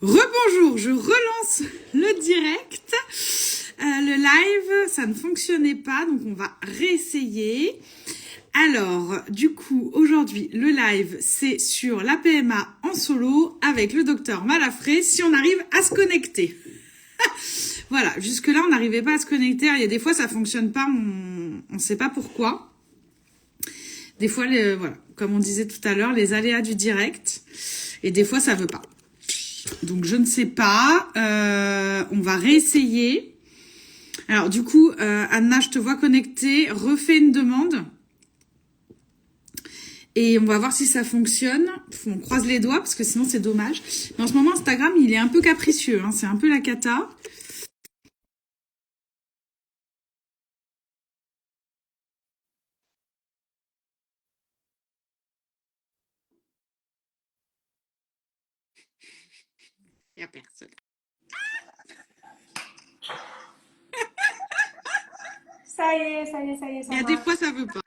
Rebonjour, je relance le direct. Le live, ça ne fonctionnait pas, donc on va réessayer. Alors, du coup, aujourd'hui, le live, c'est sur la PMA en solo avec le docteur Malafré, si on arrive à se connecter. Voilà, jusque-là, on n'arrivait pas à se connecter. Il y a des fois, ça fonctionne pas, on ne sait pas pourquoi. Des fois, voilà, comme on disait tout à l'heure, les aléas du direct. Et des fois, ça veut pas. Donc, je ne sais pas. On va réessayer. Alors, du coup, Anna, je te vois connectée. Refais une demande. Et on va voir si ça fonctionne. On croise les doigts parce que sinon, c'est dommage. Mais en ce moment, Instagram, il est un peu capricieux. Hein. C'est un peu la cata. Il n'y a personne. Ça y est, ça Il y a des marche. fois, ça veut pas.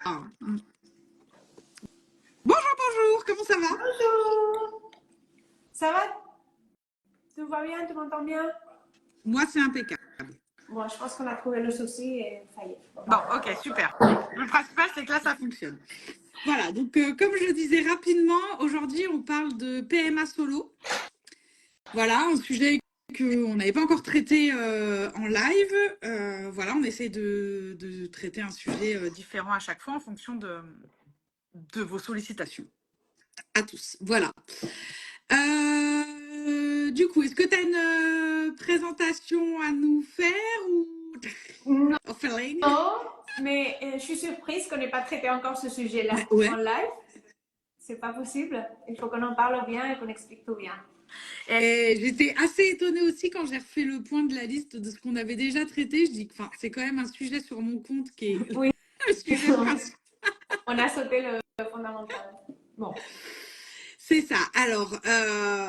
Bonjour, bonjour. Comment ça va? Bonjour. Ça va? Tout va bien? Tu m'entends bien? Moi, c'est impeccable. Bon, je pense qu'on a trouvé le souci et ça y est. Bon, ok, super. Le principal, c'est que là, ça fonctionne. Voilà, donc comme je le disais rapidement, aujourd'hui, on parle de PMA solo. Voilà, un sujet qu'on n'avait pas encore traité en live. Voilà, on essaie de traiter un sujet différent à chaque fois en fonction de vos sollicitations. À tous, voilà. Du coup, est-ce que tu as une présentation à nous faire ou Non, Ophélie? mais je suis surprise qu'on n'ait pas traité encore ce sujet-là Bah, ouais. en live. C'est pas possible. Il faut qu'on en parle bien et qu'on explique tout bien. Et j'étais assez étonnée aussi quand j'ai refait le point de la liste de ce qu'on avait déjà traité. Je dis que c'est quand même un sujet sur mon compte qui est Oui, le sujet principal. on a sauté le fondamental. Bon. C'est ça. Alors,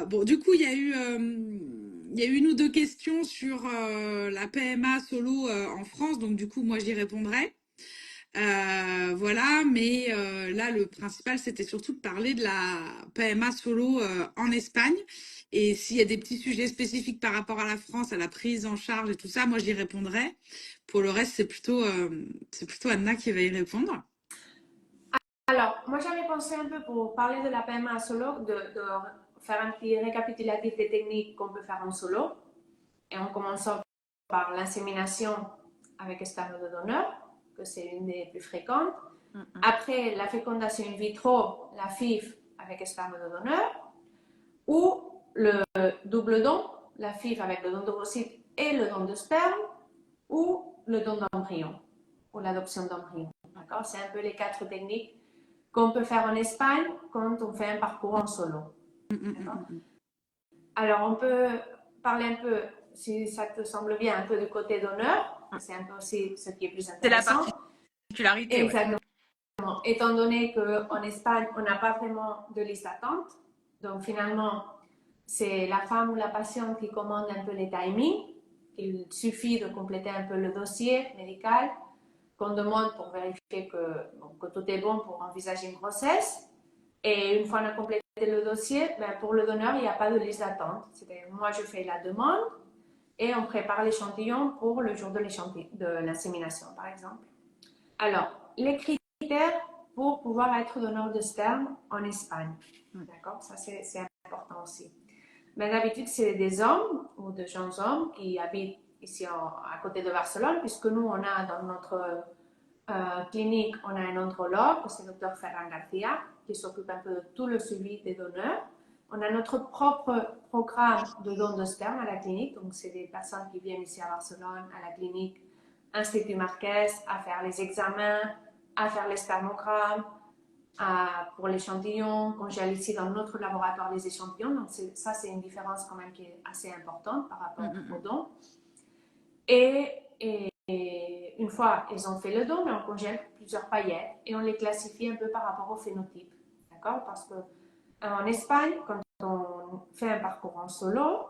bon, du coup, il y a eu une ou deux questions sur la PMA solo en France. Donc, du coup, moi, j'y répondrai. Voilà, mais là, le principal, c'était surtout de parler de la PMA solo en Espagne. Et s'il y a des petits sujets spécifiques par rapport à la France, à la prise en charge et tout ça, moi, j'y répondrai. Pour le reste, c'est plutôt Anna qui va y répondre. Alors, moi j'avais pensé un peu pour parler de la PMA solo, de faire un petit récapitulatif des techniques qu'on peut faire en solo, et en commençant par l'insémination avec sperme de donneur, que c'est une des plus fréquentes. Après, la fécondation in vitro, la FIV avec sperme de donneur, ou le double don, la FIV avec le don d'ovocytes et le don de sperme, ou le don d'embryon, ou l'adoption d'embryon. D'accord? C'est un peu les quatre techniques qu'on peut faire en Espagne quand on fait un parcours en solo. Alors, on peut parler un peu, si ça te semble bien, un peu du côté donneur. C'est un peu aussi ce qui est plus intéressant. C'est la particularité, exactement. Ouais. Étant donné qu'en Espagne, on n'a pas vraiment de liste d'attente. Donc, finalement, c'est la femme ou la patiente qui commande un peu les timings. Il suffit de compléter un peu le dossier médical qu'on demande pour vérifier que tout est bon pour envisager une grossesse. Et une fois qu'on a complété le dossier, pour le donneur, il n'y a pas de liste d'attente. C'est-à-dire, moi, je fais la demande et on prépare l'échantillon pour le jour de l'insémination, par exemple. Alors, les critères pour pouvoir être donneur de sperme en Espagne. D'accord? Ça, c'est important aussi. Mais d'habitude, c'est des hommes ou de jeunes hommes qui habitent ici à côté de Barcelone, puisque nous, on a dans notre clinique, on a un andrologue, c'est le docteur Ferran Garcia, qui s'occupe un peu de tout le suivi des donneurs. On a notre propre programme de don de sperme à la clinique, donc c'est des personnes qui viennent ici à Barcelone, à la clinique Institut Marquès, à faire les examens, à faire les spermogrammes, pour l'échantillon, qu'on gèle ici dans notre laboratoire les échantillons. Donc ça, c'est une différence quand même qui est assez importante par rapport au don. Et une fois ils ont fait le don, on congèle plusieurs paillettes et on les classifie un peu par rapport au phénotype. D'accord? Parce qu'en Espagne, quand on fait un parcours en solo,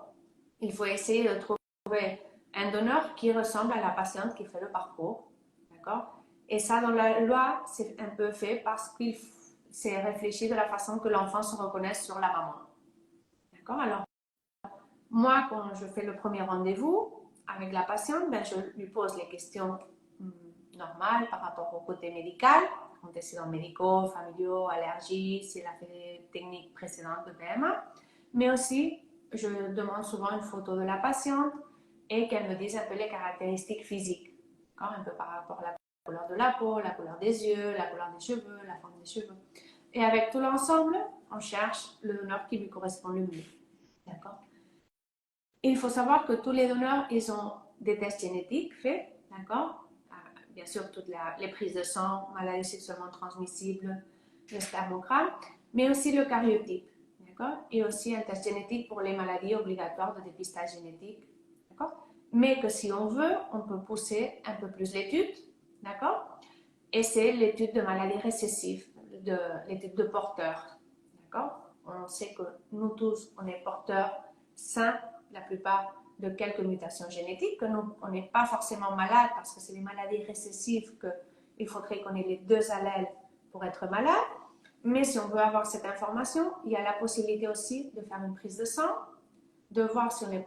il faut essayer de trouver un donneur qui ressemble à la patiente qui fait le parcours. D'accord? Et ça, dans la loi, c'est un peu fait parce qu'il s'est réfléchi de la façon que l'enfant se reconnaisse sur la maman. D'accord? Alors, moi, quand je fais le premier rendez-vous avec la patiente, ben, je lui pose les questions normales par rapport au côté médical, antécédents médicaux, familiaux, allergies, si elle a fait des techniques précédentes de PMA, mais aussi je demande souvent une photo de la patiente et qu'elle me dise un peu les caractéristiques physiques, un peu par rapport à la couleur de la peau, la couleur des yeux, la couleur des cheveux, la forme des cheveux. Et avec tout l'ensemble, on cherche le donneur qui lui correspond le mieux. D'accord? Il faut savoir que tous les donneurs, ils ont des tests génétiques faits, d'accord? Bien sûr, toutes les prises de sang, maladies sexuellement transmissibles, le spermogramme, mais aussi le karyotype, d'accord? Et aussi un test génétique pour les maladies obligatoires de dépistage génétique, d'accord? Mais que si on veut, on peut pousser un peu plus l'étude, d'accord? Et c'est l'étude de maladies récessives, l'étude de porteurs, d'accord? On sait que nous tous, on est porteurs sains, la plupart de quelques mutations génétiques, que nous, on n'est pas forcément malade parce que c'est les maladies récessives qu'il faudrait qu'on ait les deux allèles pour être malade. Mais si on veut avoir cette information, il y a la possibilité aussi de faire une prise de sang, de voir si on est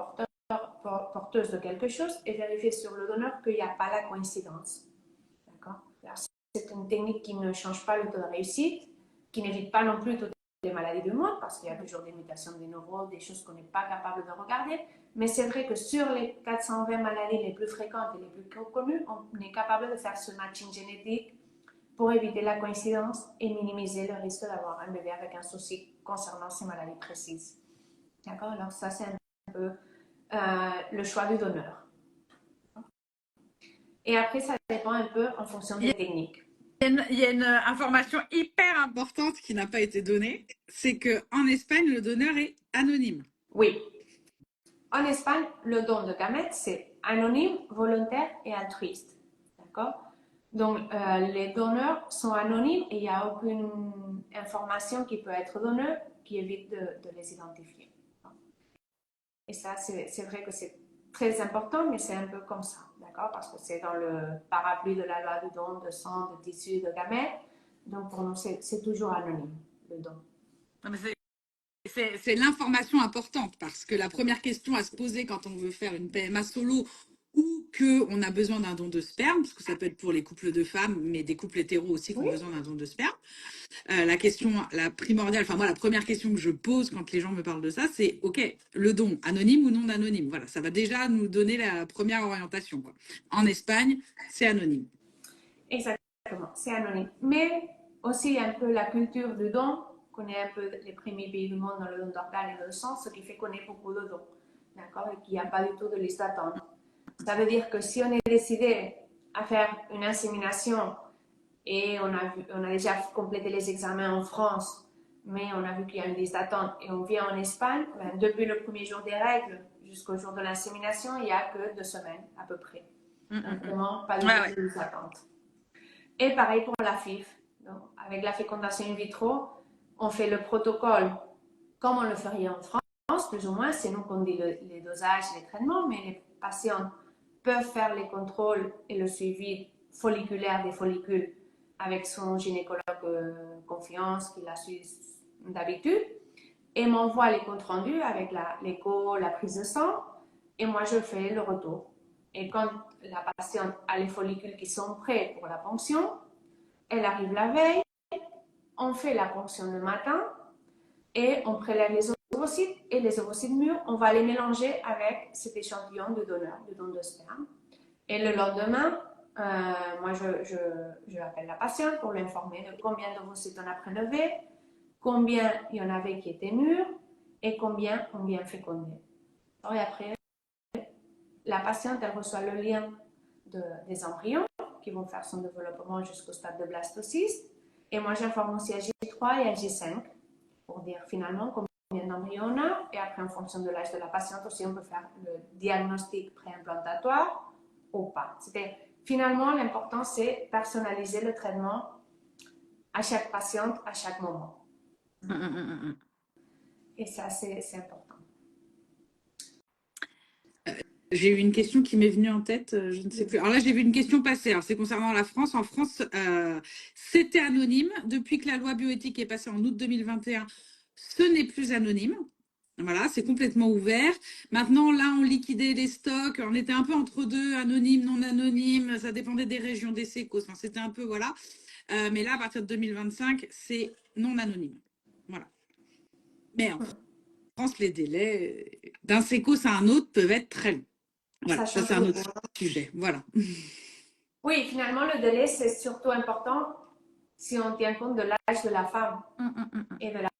porteuse de quelque chose et vérifier sur le donneur qu'il n'y a pas la coïncidence. D'accord? C'est une technique qui ne change pas le taux de réussite, qui n'évite pas non plus toutes les maladies du monde, parce qu'il y a toujours des mutations des neurones, des choses qu'on n'est pas capable de regarder. Mais c'est vrai que sur les 420 maladies les plus fréquentes et les plus connues, on est capable de faire ce matching génétique pour éviter la coïncidence et minimiser le risque d'avoir un bébé avec un souci concernant ces maladies précises. D'accord? Alors ça, c'est un peu le choix du donneur. Et après, ça dépend un peu en fonction des techniques. Il y a une information hyper importante qui n'a pas été donnée, c'est qu'en Espagne, le donneur est anonyme. Oui. En Espagne, le don de gamètes, c'est anonyme, volontaire et altruiste. D'accord? Donc, les donneurs sont anonymes et il n'y a aucune information qui peut être donnée qui évite de les identifier. Et ça, c'est vrai que c'est très important, mais c'est un peu comme ça, d'accord? Parce que c'est dans le parapluie de la loi du don de sang, de tissu, de gamètes. Donc, pour nous, c'est toujours anonyme, le don. Non, mais c'est l'information importante parce que la première question à se poser quand on veut faire une PMA solo ou qu'on a besoin d'un don de sperme, parce que ça peut être pour les couples de femmes, mais des couples hétéros aussi qui ont besoin d'un don de sperme. La question, la primordiale, enfin moi, la première question que je pose quand les gens me parlent de ça, c'est OK, le don, anonyme ou non anonyme. Voilà, ça va déjà nous donner la première orientation, quoi. En Espagne, c'est anonyme. Exactement, c'est anonyme. Mais aussi un peu la culture du don, qu'on est un peu les premiers pays du monde dans le don d'organes et de sang, ce qui fait qu'on ait beaucoup de dons, d'accord, et qu'il n'y a pas du tout de liste d'attente. Ça veut dire que si on est décidé à faire une insémination et on a déjà complété les examens en France, mais on a vu qu'il y a une liste d'attente et on vient en Espagne, ben, depuis le premier jour des règles jusqu'au jour de l'insémination, il n'y a que 2 semaines à peu près. Donc vraiment, pas de liste d'attente. Et pareil pour la FIV. Donc, avec la fécondation in vitro, on fait le protocole comme on le ferait en France, plus ou moins. C'est nous qu'on dit les dosages, les traitements, mais les patients peuvent faire les contrôles et le suivi folliculaire des follicules avec son gynécologue confiance qu'il a su d'habitude et m'envoie les comptes rendus avec l'écho, la prise de sang et moi je fais le retour. Et quand la patiente a les follicules qui sont prêts pour la ponction, elle arrive la veille, on fait la ponction le matin et on prélève les ovocytes et les ovocytes mûrs, on va les mélanger avec cet échantillon de donneur, de don de sperme. Et le lendemain, moi je appelle la patiente pour l'informer de combien d'ovocytes on a prélevés, combien il y en avait qui étaient mûrs et combien ont bien fécondé. Et après, la patiente, elle reçoit le lien des embryons qui vont faire son développement jusqu'au stade de blastocyste. Et moi, j'informe aussi à J3 et à J5 pour dire finalement combien d'embryons on a. Et après, en fonction de l'âge de la patiente aussi, on peut faire le diagnostic préimplantatoire ou pas. Finalement, l'important, c'est personnaliser le traitement à chaque patiente, à chaque moment. Et ça, c'est important. J'ai eu une question qui m'est venue en tête, je ne sais plus. Alors là, j'ai vu une question passer. Alors, c'est concernant la France. En France, c'était anonyme. Depuis que la loi bioéthique est passée en août 2021, ce n'est plus anonyme. Voilà, c'est complètement ouvert. Maintenant, là, on liquidait les stocks. On était un peu entre deux, anonyme, non anonyme. Ça dépendait des régions, des sécos. Enfin, c'était un peu, voilà. Mais là, à partir de 2025, c'est non anonyme. Voilà. Mais en France, les délais d'un sécos à un autre peuvent être très longs. Voilà, Ça ça, change c'est un beaucoup. autre sujet. Voilà. Oui, finalement, le délai, c'est surtout important si on tient compte de l'âge de la femme et de la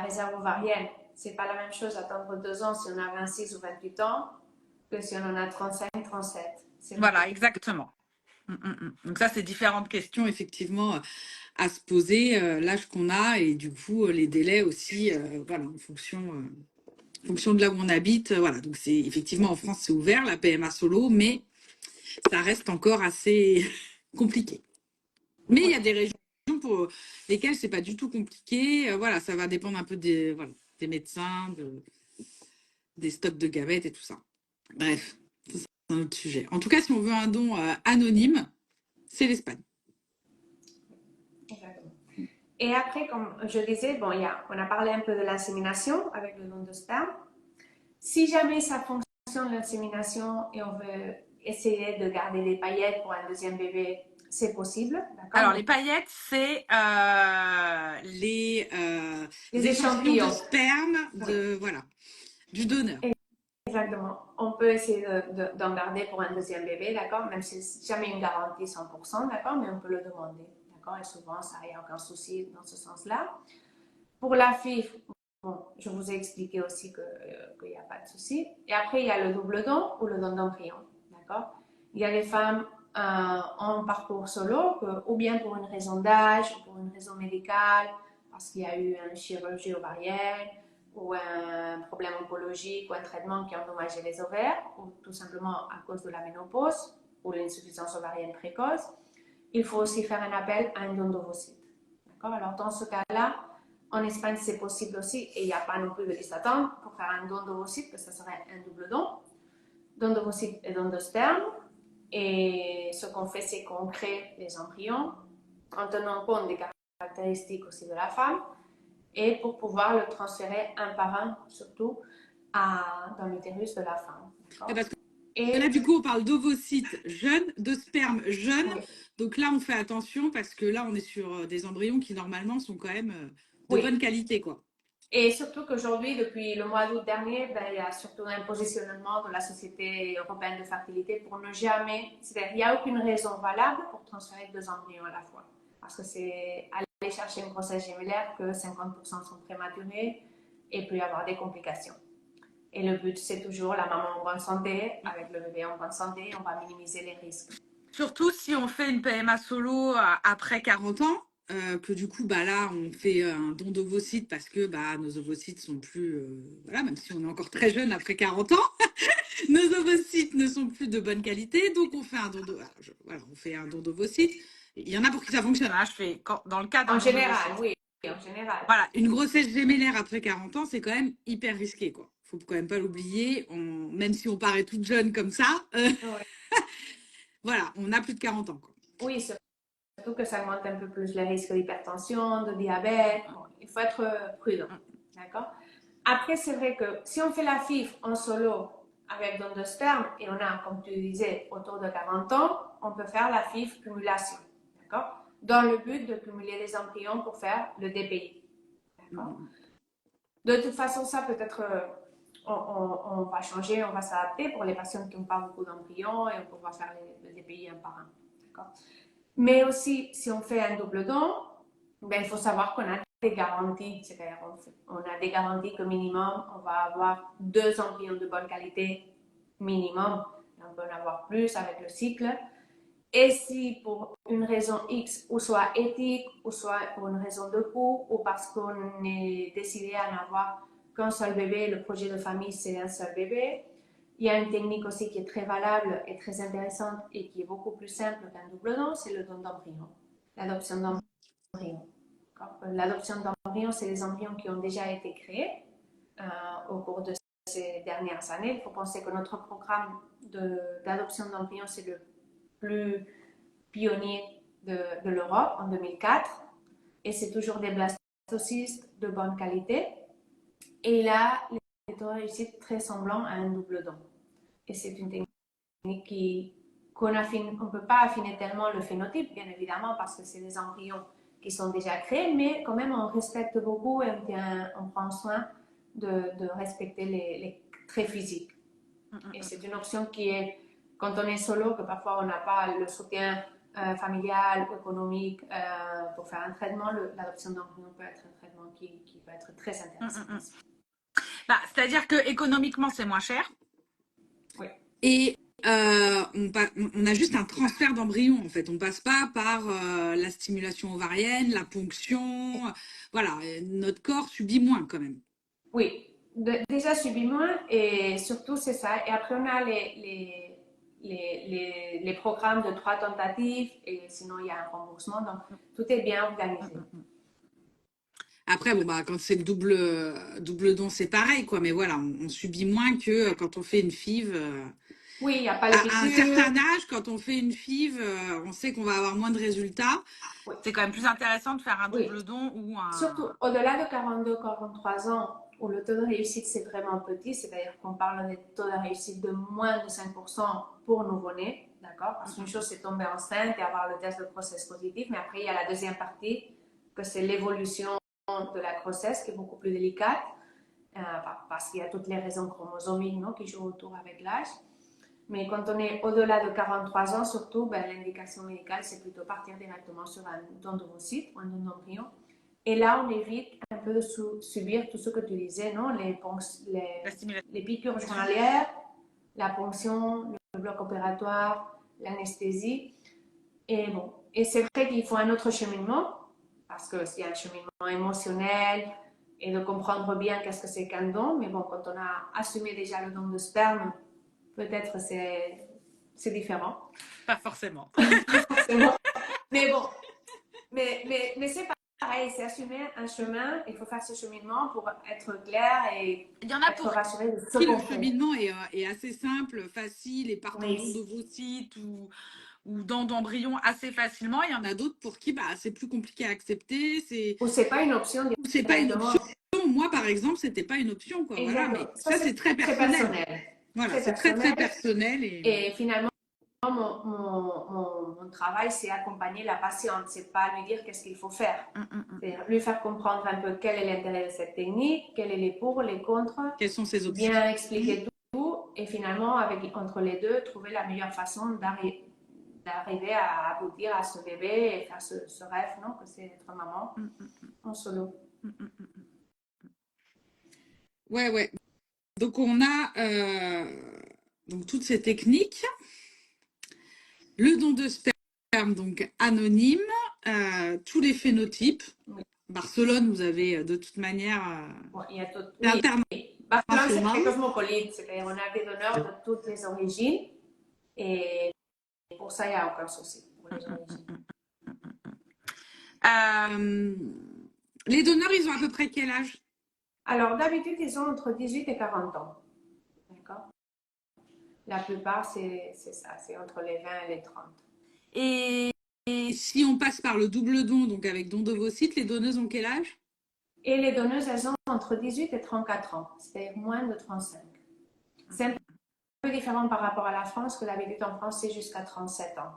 réserve ovarienne. C'est pas la même chose attendre 2 ans si on a 26 ou 28 ans que si on en a 35, 37. Voilà, exactement. Donc ça, c'est différentes questions, effectivement, à se poser, l'âge qu'on a et du coup, les délais aussi, voilà, en fonction de là où on habite. Voilà, donc c'est effectivement en France, c'est ouvert, la PMA solo, mais ça reste encore assez compliqué. Mais il y a des régions pour lesquelles c'est pas du tout compliqué. Voilà, ça va dépendre un peu des, voilà, des médecins, des stocks de gamètes et tout ça. Bref, ça, c'est un autre sujet. En tout cas, si on veut un don anonyme, c'est l'Espagne. Exactement. Et après, comme je disais, bon, on a parlé un peu de l'insémination avec le don de sperme. Si jamais ça fonctionne, l'insémination, et on veut essayer de garder des paillettes pour un deuxième bébé, c'est possible. Alors, les paillettes, c'est les les échantillons de échantillons. sperme Oui. voilà, du donneur. Exactement. On peut essayer d'en garder pour un deuxième bébé, d'accord? Même si c'est jamais une garantie 100%, d'accord? Mais on peut le demander, d'accord? Et souvent, ça, il n'y a aucun souci dans ce sens-là. Pour la FIV, bon, je vous ai expliqué aussi qu'il n'y a pas de souci. Et après, il y a le double don ou le don d'embryon, d'accord? Il y a les femmes en parcours solo, ou bien pour une raison d'âge, ou pour une raison médicale, parce qu'il y a eu une chirurgie ovarienne, ou un problème oncologique, ou un traitement qui a endommagé les ovaires, ou tout simplement à cause de la ménopause, ou l'insuffisance ovarienne précoce. Il faut aussi faire un appel à un don d'ovocytes. D'accord? Alors, dans ce cas-là, en Espagne, c'est possible aussi, et il n'y a pas non plus de liste d'attente pour faire un don d'ovocytes, que ce serait un double don d'ovocytes et don de sperme. Et ce qu'on fait, c'est qu'on crée les embryons en tenant compte des caractéristiques aussi de la femme et pour pouvoir le transférer un par un, surtout dans l'utérus de la femme. Parce que là, du coup, on parle d'ovocytes jeunes, de sperme jeunes. Oui. Donc là, on fait attention parce que là, on est sur des embryons qui, normalement, sont quand même de Oui. bonne qualité, quoi. Et surtout qu'aujourd'hui, depuis le mois d'août dernier, ben, il y a surtout un positionnement de la Société européenne de fertilité pour ne jamais, c'est-à-dire il n'y a aucune raison valable pour transférer 2 embryons à la fois. Parce que c'est aller chercher une grossesse gémellaire que 50% sont prématurés et peut y avoir des complications. Et le but, c'est toujours la maman en bonne santé, avec le bébé en bonne santé, on va minimiser les risques. Surtout si on fait une PMA solo après 40 ans, que du coup, bah là, on fait un don d'ovocytes parce que bah, nos ovocytes sont plus, voilà, même si on est encore très jeune après 40 ans, nos ovocytes ne sont plus de bonne qualité, donc on fait un don voilà, on fait un don d'ovocytes. Il y en a pour qui ça fonctionne. Hein, je fais dans le cas d'un En don général, d'ovocytes. oui, en général. Voilà, une grossesse gémellaire après 40 ans, c'est quand même hyper risqué, quoi. Faut quand même pas l'oublier. Même si on paraît toute jeune comme ça, Oui. voilà, on a plus de 40 ans, quoi. Oui, surtout que ça augmente un peu plus les risques d'hypertension, de diabète. Bon, il faut être prudent. D'accord? Après, c'est vrai que si on fait la FIV en solo avec don de sperme et on a, comme tu disais, autour de 40 ans, on peut faire la FIV cumulation. D'accord? Dans le but de cumuler les embryons pour faire le DPI. D'accord? De toute façon, ça peut-être, on va changer, on va s'adapter pour les patients qui n'ont pas beaucoup d'embryons et on va faire le DPI un par un. D'accord? Mais aussi, si on fait un double don, ben, il faut savoir qu'on a des garanties. C'est-à-dire, on a des garanties que minimum, on va avoir 2 embryons de bonne qualité minimum. On peut en avoir plus avec le cycle. Et si pour une raison X, ou soit éthique, ou soit pour une raison de coût, ou parce qu'on est décidé à n'avoir qu'un seul bébé, le projet de famille c'est un seul bébé, il y a une technique aussi qui est très valable et très intéressante et qui est beaucoup plus simple qu'un double don, c'est le don d'embryon, l'adoption d'embryon. L'adoption d'embryons, c'est les embryons qui ont déjà été créés au cours de ces dernières années. Il faut penser que notre programme d'adoption d'embryons, c'est le plus pionnier de l'Europe en 2004 et c'est toujours des blastocystes de bonne qualité Et il a les taux de réussite très semblants à un double don. Et c'est une technique qu'on ne peut pas affiner tellement le phénotype, bien évidemment, parce que c'est des embryons qui sont déjà créés, mais quand même on respecte beaucoup et on prend soin de respecter les traits physiques. Et c'est une option qui est, quand on est solo, que parfois on n'a pas le soutien familial, économique pour faire un traitement, l'adoption d'embryon peut être un traitement qui peut être très intéressant. Bah, c'est-à-dire que économiquement, c'est moins cher. Oui. Et on a juste un transfert d'embryon, en fait. On passe pas par la stimulation ovarienne, la ponction. Voilà, notre corps subit moins quand même. Oui, déjà subit moins et surtout c'est ça. Et après on a les programmes de 3 tentatives et sinon il y a un remboursement. Donc tout est bien organisé. Après, bon, bah, quand c'est le double don, c'est pareil, quoi. Mais voilà, on subit moins que quand on fait une FIV. Oui, il n'y a pas les À un piqûres. certain âge, quand on fait une FIV, on sait qu'on va avoir moins de résultats. Oui. C'est quand même plus intéressant de faire un Oui. double don ou un... Surtout au-delà de 42-43 ans, où le taux de réussite c'est vraiment petit, c'est-à-dire qu'on parle de taux de réussite de moins de 5% pour nouveau-nés, d'accord? Parce qu'une chose c'est tomber enceinte et avoir le test de grossesse positif, mais après il y a la deuxième partie, que c'est l'évolution de la grossesse qui est beaucoup plus délicate, parce qu'il y a toutes les raisons chromosomiques, non, qui jouent autour avec l'âge. Mais quand on est au-delà de 43 ans, surtout, ben, l'indication médicale, c'est plutôt partir directement sur un don d'ovocyte ou un don d'embryon. Et là, on évite un peu de subir tout ce que tu disais, non? Les piqûres journalières, la ponction, le bloc opératoire, l'anesthésie. Et bon, et c'est vrai qu'il faut un autre cheminement, parce qu'il y a un cheminement émotionnel et de comprendre bien qu'est-ce que c'est qu'un don. Mais bon, quand on a assumé déjà le don de sperme, peut-être c'est différent. Pas forcément. Pas forcément. Mais bon, mais c'est pareil, c'est assumer un chemin. Il faut faire ce cheminement pour être clair et il y en a être pour rassuré de ce qui le qu'on fait. cheminement est assez simple, facile et partent en Oui. don d'ovocyte ou don d'embryon assez facilement. Il y en a d'autres pour qui bah, c'est plus compliqué à accepter. Ou c'est pas une option C'est pas une directement. option. Moi, par exemple, c'était pas une option. Quoi. Voilà, mais ça, c'est très personnel. Voilà, c'est très, très personnel. Et finalement, mon travail, c'est accompagner la patiente. C'est pas lui dire qu'est-ce qu'il faut faire. C'est lui faire comprendre un peu quel est l'intérêt de cette technique, quels sont les pour, les contre. Quelles sont ses options. Bien expliquer tout. Et finalement, entre les deux, trouver la meilleure façon d'arriver à aboutir à ce bébé et faire ce rêve, non, que c'est être maman en solo. Ouais. Donc, on a donc, toutes ces techniques. Le don de sperme, donc anonyme, tous les phénotypes. Oui. Barcelone, vous avez de toute manière... Bon, il y a tout. Oui. Barcelone, c'est très cosmopolite. C'est-à-dire on a des donneurs de toutes les origines. Et pour ça, il n'y a aucun souci pour les origines. Les donneurs, ils ont à peu près quel âge? Alors, d'habitude, ils ont entre 18 et 40 ans. D'accord? La plupart, c'est ça, c'est entre les 20 et les 30. Et si on passe par le double don, donc avec don d'ovocytes, les donneuses ont quel âge? Et les donneuses, elles ont entre 18 et 34 ans, c'est-à-dire moins de 35. C'est un peu différent par rapport à la France, que d'habitude en France, c'est jusqu'à 37 ans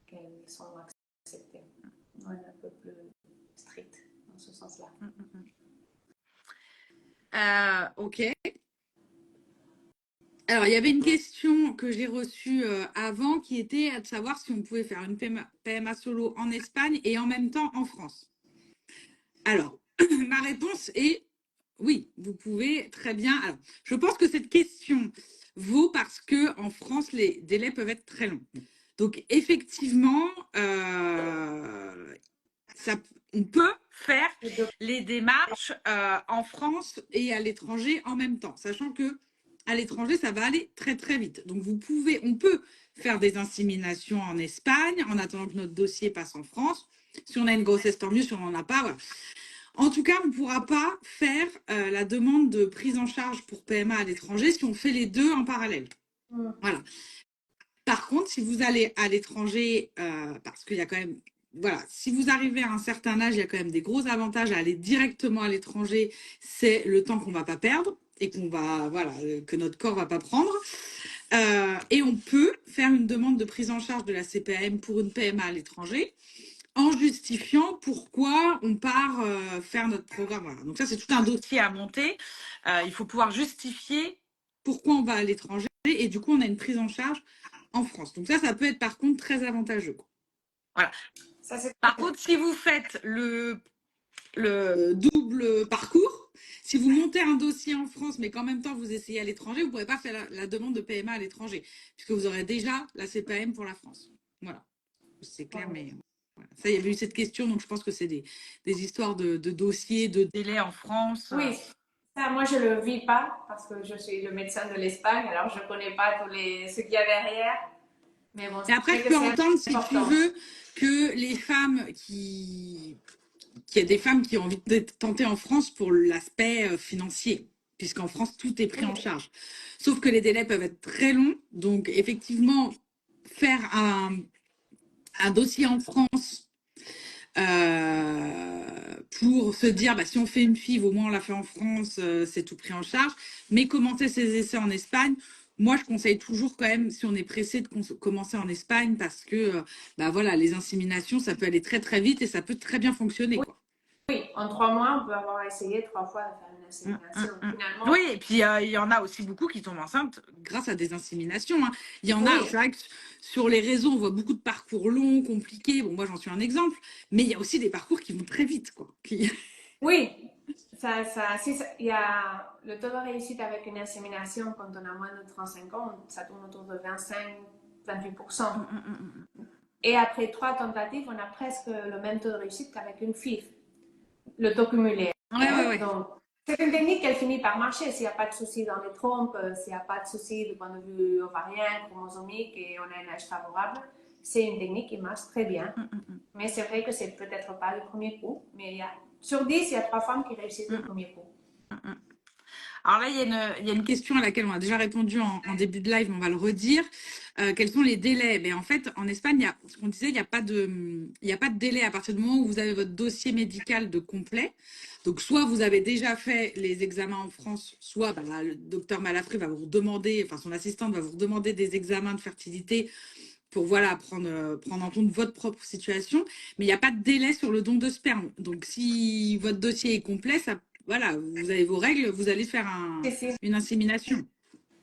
qu'elles sont acceptées. On est un peu plus strict dans ce sens-là. Ok. Alors, il y avait une question que j'ai reçue avant qui était de savoir si on pouvait faire une PMA solo en Espagne et en même temps en France. Alors, ma réponse est oui, vous pouvez très bien. Alors, je pense que cette question vaut parce que en France, les délais peuvent être très longs. Donc, effectivement, on peut faire les démarches en France et à l'étranger en même temps, sachant que à l'étranger, ça va aller très très vite. Donc on peut faire des inséminations en Espagne en attendant que notre dossier passe en France. Si on a une grossesse, tant mieux. Si on n'en a pas, voilà. En tout cas, on ne pourra pas faire la demande de prise en charge pour PMA à l'étranger si on fait les deux en parallèle. Voilà. Par contre, si vous allez à l'étranger, parce qu'il y a quand même voilà, si vous arrivez à un certain âge, il y a quand même des gros avantages à aller directement à l'étranger. C'est le temps qu'on va pas perdre et que notre corps va pas prendre. Et on peut faire une demande de prise en charge de la CPAM pour une PMA à l'étranger en justifiant pourquoi on part faire notre programme. Voilà. Donc ça, c'est tout un dossier à monter. Il faut pouvoir justifier pourquoi on va à l'étranger et du coup, on a une prise en charge en France. Donc ça peut être par contre très avantageux, quoi. Voilà. Ça, c'est Par contre, si vous faites le double parcours, si vous montez un dossier en France, mais qu'en même temps vous essayez à l'étranger, vous ne pourrez pas faire la demande de PMA à l'étranger, puisque vous aurez déjà la CPAM pour la France. Voilà. C'est clair, mais voilà. Ça, il y avait eu cette question, donc je pense que c'est des histoires de dossiers, de délais en France. Oui, ça, moi, je le vis pas parce que je suis le médecin de l'Espagne, alors je connais pas ce qu'il y a derrière. Mais bon, Et après, c'est je que peux c'est entendre, si tu important. veux, que les femmes qu'il y a des femmes qui ont envie de tenter en France pour l'aspect financier, puisqu'en France, tout est pris en charge. Sauf que les délais peuvent être très longs. Donc, effectivement, faire un dossier en France pour se dire, bah, si on fait une FIV, au moins on l'a fait en France, c'est tout pris en charge. Mais commencer ses essais en Espagne, moi, je conseille toujours quand même, si on est pressé, de commencer en Espagne parce que bah, voilà, les inséminations, ça peut aller très très vite et ça peut très bien fonctionner, Oui, quoi. oui, en 3 mois, on peut avoir essayé 3 fois de faire une insémination. Finalement, Oui, et puis il y en a aussi beaucoup qui tombent enceintes grâce à des inséminations, hein. Il y en a, oui, c'est vrai que sur les réseaux, on voit beaucoup de parcours longs, compliqués. Bon, moi, j'en suis un exemple, mais il y a aussi des parcours qui vont très vite, quoi. oui. Il y a le taux de réussite avec une insémination quand on a moins de 35 ans, ça tourne autour de 25-28%. Et après 3 tentatives, on a presque le même taux de réussite qu'avec une FIV, le taux cumulé. Ouais. Donc, c'est une technique qui finit par marcher s'il n'y a pas de souci dans les trompes, s'il n'y a pas de souci du point de vue ovarien, chromosomique et on a un âge favorable. C'est une technique qui marche très bien. Mais c'est vrai que c'est peut-être pas le premier coup, mais sur 10, il y a 3 femmes qui réussissent le premier coup. Alors là, il y a une question à laquelle on a déjà répondu en début de live, mais on va le redire. Quels sont les délais? En fait, en Espagne, ce qu'on disait, il n'y a pas de délai à partir du moment où vous avez votre dossier médical de complet. Donc, soit vous avez déjà fait les examens en France, soit le docteur Malafré va vous demander, enfin son assistante va vous demander des examens de fertilité pour prendre en compte votre propre situation. Mais il n'y a pas de délai sur le don de sperme. Donc, si votre dossier est complet, vous avez vos règles, vous allez faire une insémination.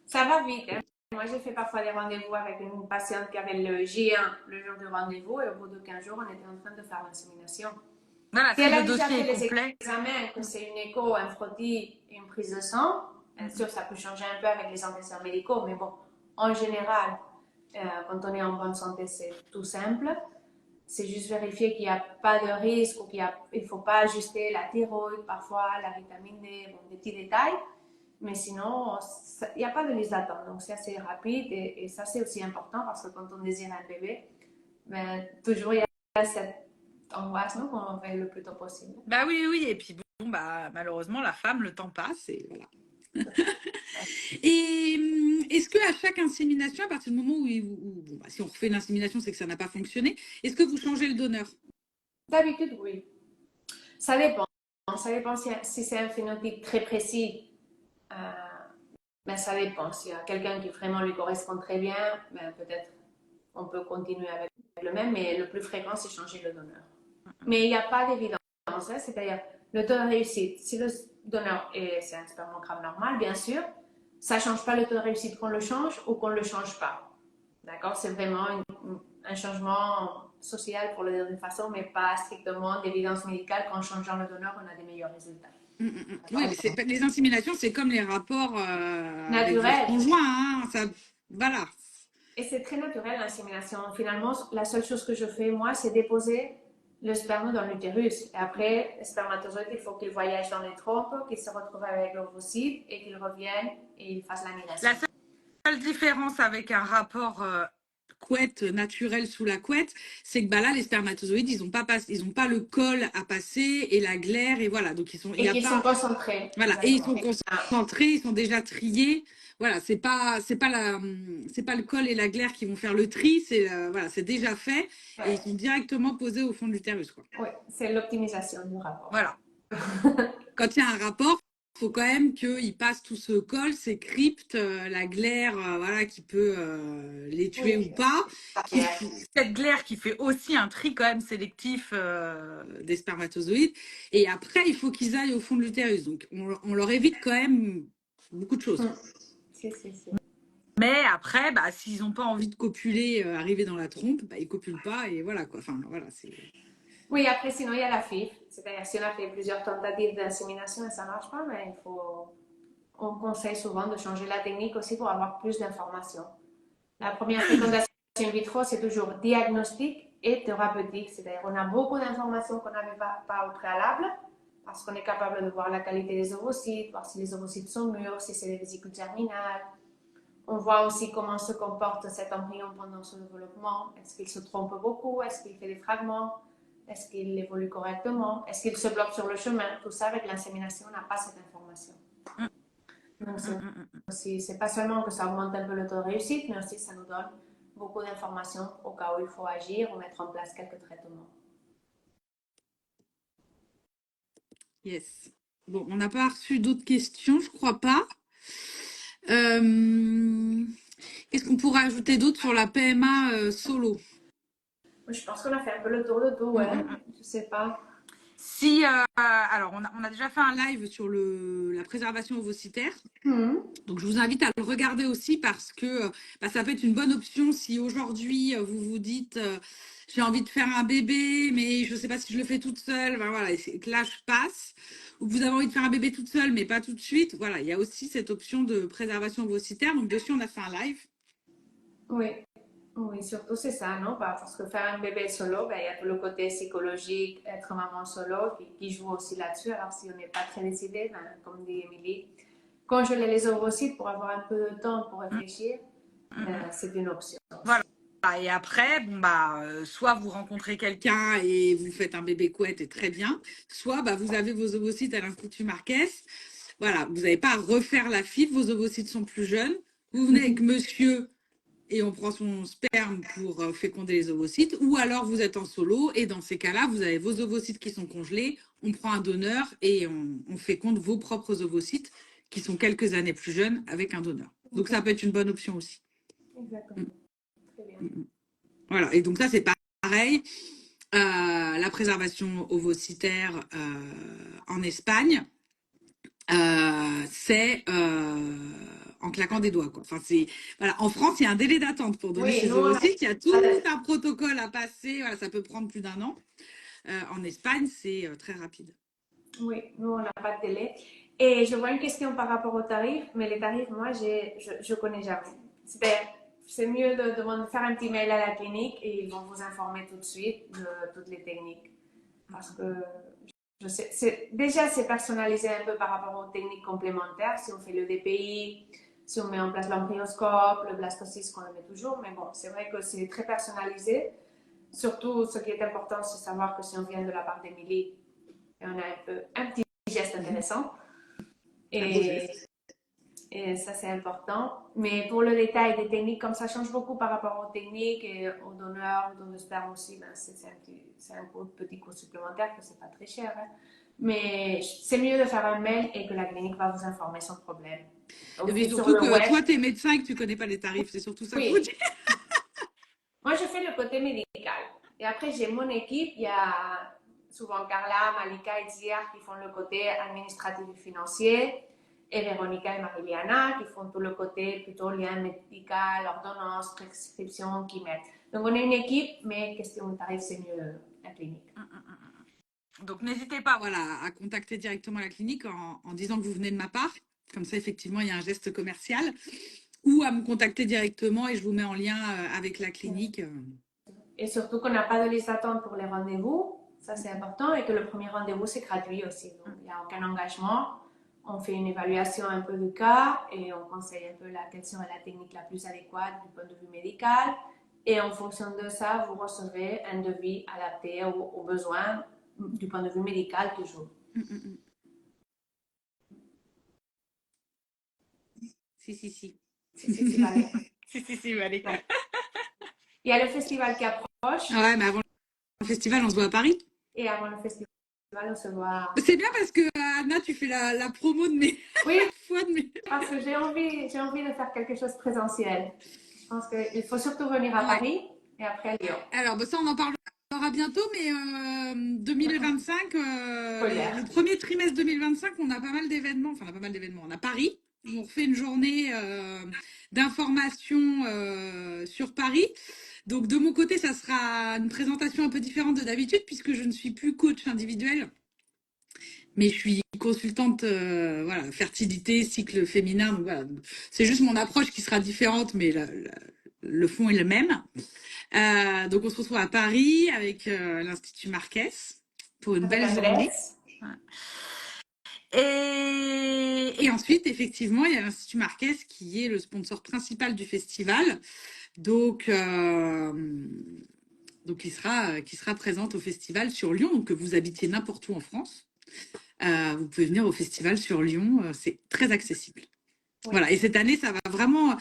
Ça va vite. Moi, j'ai fait parfois des rendez-vous avec une patiente qui avait le J1 le jour du rendez-vous et au bout de 15 jours, on était en train de faire l'insémination. Voilà, Si si elle a le déjà dossier fait est les complet. examens, que c'est une écho, un frottis et une prise de sang, bien sûr, ça peut changer un peu avec les antécédents médicaux, mais bon, en général, quand on est en bonne santé, c'est tout simple. C'est juste vérifier qu'il n'y a pas de risque ou qu'il ne faut pas ajuster la thyroïde, parfois la vitamine D, bon, des petits détails. Mais sinon, il n'y a pas de liste d'attente. Donc, c'est assez rapide et ça, c'est aussi important parce que quand on désire un bébé, ben, toujours il y a cette angoisse, non, qu'on fait le plus tôt possible. Bah oui. Et puis bon, malheureusement, la femme, le temps passe et voilà. Et est-ce que à chaque insémination, à partir du moment si on refait une insémination, c'est que ça n'a pas fonctionné, est-ce que vous changez le donneur? D'habitude, oui. Ça dépend. Ça dépend si c'est un phénotype très précis. Ben, ça dépend. S'il y a quelqu'un qui vraiment lui correspond très bien, ben, peut-être on peut continuer avec le même, mais le plus fréquent, c'est changer le donneur. Mais il n'y a pas d'évidence, hein, c'est-à-dire le taux de réussite. Si le donneur c'est un spermogramme normal, bien sûr, ça ne change pas le taux de réussite qu'on le change ou qu'on ne le change pas. D'accord? C'est vraiment un changement social, pour le dire d'une façon, mais pas strictement d'évidence médicale qu'en changeant le donneur, on a des meilleurs résultats. Oui, mais les inséminations, c'est comme les rapports avec votre Naturel. conjoint, hein, voilà. Et c'est très naturel l'insémination. Finalement, la seule chose que je fais, moi, c'est déposer le sperme dans l'utérus. Et après, le spermatozoïde, il faut qu'il voyage dans les trompes, qu'il se retrouve avec l'ovocyte et qu'il revienne et il fasse l'annulation. La seule différence avec un rapport couette naturelle sous la couette, c'est que bah là les spermatozoïdes ils ont pas le col à passer et la glaire et voilà donc il y Et a qu'ils sont pas concentrés. voilà et ils Exactement. sont concentrés, ils sont déjà triés. Voilà, c'est pas le col et la glaire qui vont faire le tri, voilà, c'est déjà fait et ils Ouais. sont directement posés au fond de l'utérus quoi. Oui, c'est l'optimisation du rapport. Voilà. Quand il y a un rapport, il faut quand même qu'il passe tout ce col, ces cryptes, la glaire, voilà, qui peut les tuer ou Oui, pas. yeah. Cette glaire qui fait aussi un tri quand même sélectif des spermatozoïdes. Et après, il faut qu'ils aillent au fond de l'utérus. Donc, on leur évite quand même beaucoup de choses. Si, si, si. Mais après, bah, s'ils n'ont pas envie de copuler, arriver dans la trompe, bah, ils copulent pas et voilà quoi. Enfin, voilà, c'est. Oui, après, sinon, il y a la FIV. C'est-à-dire, si on a fait plusieurs tentatives d'insémination et ça ne marche pas, mais on conseille souvent de changer la technique aussi pour avoir plus d'informations. La première fécondation in vitro, c'est toujours diagnostique et thérapeutique. C'est-à-dire, on a beaucoup d'informations qu'on n'avait pas au préalable parce qu'on est capable de voir la qualité des ovocytes, voir si les ovocytes sont mûrs, si c'est des vésicules germinales. On voit aussi comment se comporte cet embryon pendant son développement. Est-ce qu'il se trompe beaucoup? Est-ce qu'il fait des fragments? Est-ce qu'il évolue correctement? Est-ce qu'il se bloque sur le chemin? Tout ça, avec l'insémination, on n'a pas cette information. Donc, c'est pas seulement que ça augmente un peu le taux de réussite, mais aussi ça nous donne beaucoup d'informations au cas où il faut agir ou mettre en place quelques traitements. Yes. Bon, on n'a pas reçu d'autres questions, je crois pas. Qu'est-ce qu'on pourrait ajouter d'autre sur la PMA solo? Je pense qu'on a fait un peu le tour de tout, ouais. Je sais pas. Si, alors, on a déjà fait un live sur la préservation ovocitaire. Donc, je vous invite à le regarder aussi parce que bah, ça peut être une bonne option si aujourd'hui vous vous dites j'ai envie de faire un bébé, mais je ne sais pas si je le fais toute seule. Ben, voilà, que là, je passe. Ou que vous avez envie de faire un bébé toute seule, mais pas tout de suite. Voilà, il y a aussi cette option de préservation ovocitaire. Donc, dessus, on a fait un live. Oui, oui, surtout c'est ça, non? Parce que faire un bébé solo, ben, il y a tout le côté psychologique, être maman solo qui joue aussi là-dessus. Alors, si on n'est pas très décidé, ben, comme dit Émilie, congeler les ovocytes pour avoir un peu de temps pour réfléchir, c'est une option. Voilà. Et après, bon bah, soit vous rencontrez quelqu'un et vous faites un bébé couette et très bien, soit bah, vous avez vos ovocytes à l'Institut Marquès. Voilà, vous n'avez pas à refaire la FIV, vos ovocytes sont plus jeunes. Vous venez avec monsieur et on prend son sperme pour féconder les ovocytes, ou alors vous êtes en solo et dans ces cas-là, vous avez vos ovocytes qui sont congelés, on prend un donneur et on féconde vos propres ovocytes qui sont quelques années plus jeunes avec un donneur. Donc ça peut être une bonne option aussi. Exactement. Très bien. Voilà, et donc ça c'est pareil. La préservation ovocitaire en Espagne, c'est en claquant des doigts. Quoi. Enfin, voilà. En France, il y a un délai d'attente pour donner ses ovocytes. Il y a tout un protocole à passer. Voilà, ça peut prendre plus d'1 an. En Espagne, c'est très rapide. Oui, nous, on n'a pas de délai. Et je vois une question par rapport aux tarifs, mais les tarifs, moi, je connais jamais. C'est mieux de faire un petit mail à la clinique et ils vont vous informer tout de suite de toutes les techniques. Parce que je sais, déjà, c'est personnalisé un peu par rapport aux techniques complémentaires. Si on fait le DPI, si on met en place l'embryoscope, le blastocyste, qu'on le met toujours. Mais bon, c'est vrai que c'est très personnalisé. Surtout, ce qui est important, c'est savoir que si on vient de la part d'Émilie, on a un petit geste intéressant. Et ça, c'est important. Mais pour le détail des techniques, comme ça change beaucoup par rapport aux techniques et aux donneurs, aux dons de sperme aussi, ben c'est un petit coût supplémentaire que c'est pas très cher. Hein. Mais c'est mieux de faire un mail et que la clinique va vous informer sans problème. Et puis surtout que toi, tu es médecin et que tu connais pas les tarifs. C'est surtout ça qu'il faut dire. Moi, je fais le côté médical. Et après, j'ai mon équipe. Il y a souvent Carla, Malika et Ziar qui font le côté administratif et financier. Et Véronica et Mariliana qui font tout le côté plutôt lien médical, ordonnance, prescription, qui mettent. Donc, on est une équipe, mais question de tarif, c'est mieux la clinique. Donc, n'hésitez pas voilà, à contacter directement la clinique en disant que vous venez de ma part. Comme ça, effectivement, il y a un geste commercial. Ou à me contacter directement et je vous mets en lien avec la clinique. Et surtout qu'on n'a pas de liste d'attente pour les rendez-vous. Ça, c'est important. Et que le premier rendez-vous, c'est gratuit aussi. Donc, il n'y a aucun engagement. On fait une évaluation un peu du cas et on conseille un peu quelle serait la technique la plus adéquate du point de vue médical Et en fonction de ça, vous recevrez un devis adapté aux besoins du point de vue médical toujours. Si, si, si. Si, vale. Si, vale. Bon. Il y a le festival qui approche. Ouais, mais avant le festival, on se voit à Paris. Et avant le festival, on se voit. C'est bien parce que Anna, tu fais la promo de mes. Oui, fois de mes. parce que j'ai envie de faire quelque chose de présentiel. Je pense qu'il faut surtout venir à Paris et après à Lyon. Alors, ça, on en parlera bientôt, mais 2025, le premier trimestre 2025, on a pas mal d'événements. Enfin, on a pas mal d'événements. On a Paris. On refait une journée d'information sur Paris. Donc, de mon côté, ça sera une présentation un peu différente de d'habitude, puisque je ne suis plus coach individuel. Mais je suis consultante, voilà, fertilité, cycle féminin. Donc voilà, c'est juste mon approche qui sera différente, mais le fond est le même. Donc on se retrouve à Paris avec l'Institut Marquès pour une belle journée. Et ensuite, effectivement, il y a l'Institut Marquès qui est le sponsor principal du festival. Donc qui sera présente au festival sur Lyon. Donc que vous habitiez n'importe où en France. Vous pouvez venir au festival sur Lyon, c'est très accessible. Oui. Voilà, et cette année, ça va vraiment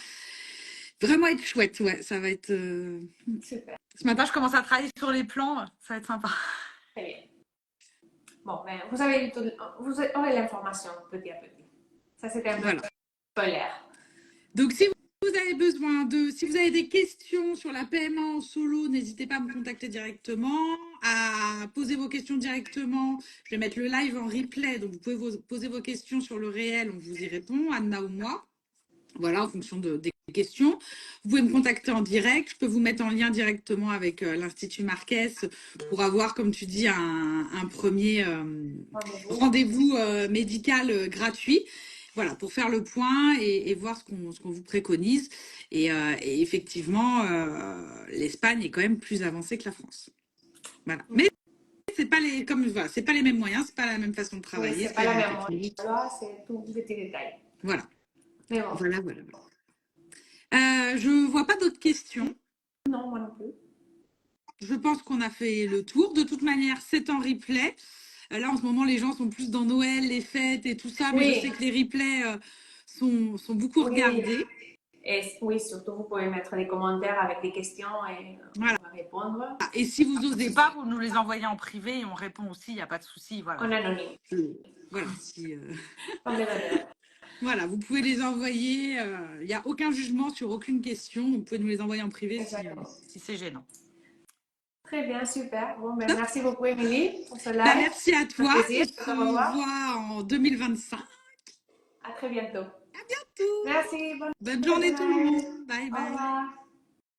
être chouette. Ouais, ça va être. Super. Ce matin, je commence à travailler sur les plans, ça va être sympa. Très bien. Bon, ben, vous aurez l'information petit à petit. Ça, c'était un peu polaire. Donc, si vous avez si vous avez des questions sur la PMA en solo, n'hésitez pas à me contacter directement, à poser vos questions directement. Je vais mettre le live en replay, donc vous pouvez poser vos questions sur le réel, on vous y répond, Anna ou moi. Voilà, en fonction des questions. Vous pouvez me contacter en direct. Je peux vous mettre en lien directement avec l'Institut Marquès pour avoir, comme tu dis, un premier rendez-vous médical gratuit. Voilà, pour faire le point et voir ce qu'on vous préconise. Et effectivement, l'Espagne est quand même plus avancée que la France. Voilà. Mais c'est pas c'est pas les mêmes moyens, c'est pas la même façon de travailler. Oui, c'est pas la même technique. Là, c'est tout petit détail. Voilà. Mais bon. Voilà. Je vois pas d'autres questions. Non, moi non plus. Je pense qu'on a fait le tour. De toute manière, c'est en replay. Là, en ce moment, les gens sont plus dans Noël, les fêtes et tout ça, mais je sais que les replays sont beaucoup regardés. Et oui, surtout, vous pouvez mettre des commentaires avec des questions et on va répondre. Et si vous n'osez pas, vous nous les envoyez en privé et on répond aussi, il n'y a pas de souci. Voilà. En anonyme. Voilà. Voilà, vous pouvez les envoyer. Il n'y a aucun jugement sur aucune question. Vous pouvez nous les envoyer en privé si c'est gênant. Très bien, super. Bon, ben, merci beaucoup, Émilie, pour ce live. Merci à toi. On se revoit en 2025. À très bientôt. À bientôt. Merci. Bonne journée tout le monde. Bye bye. Au revoir.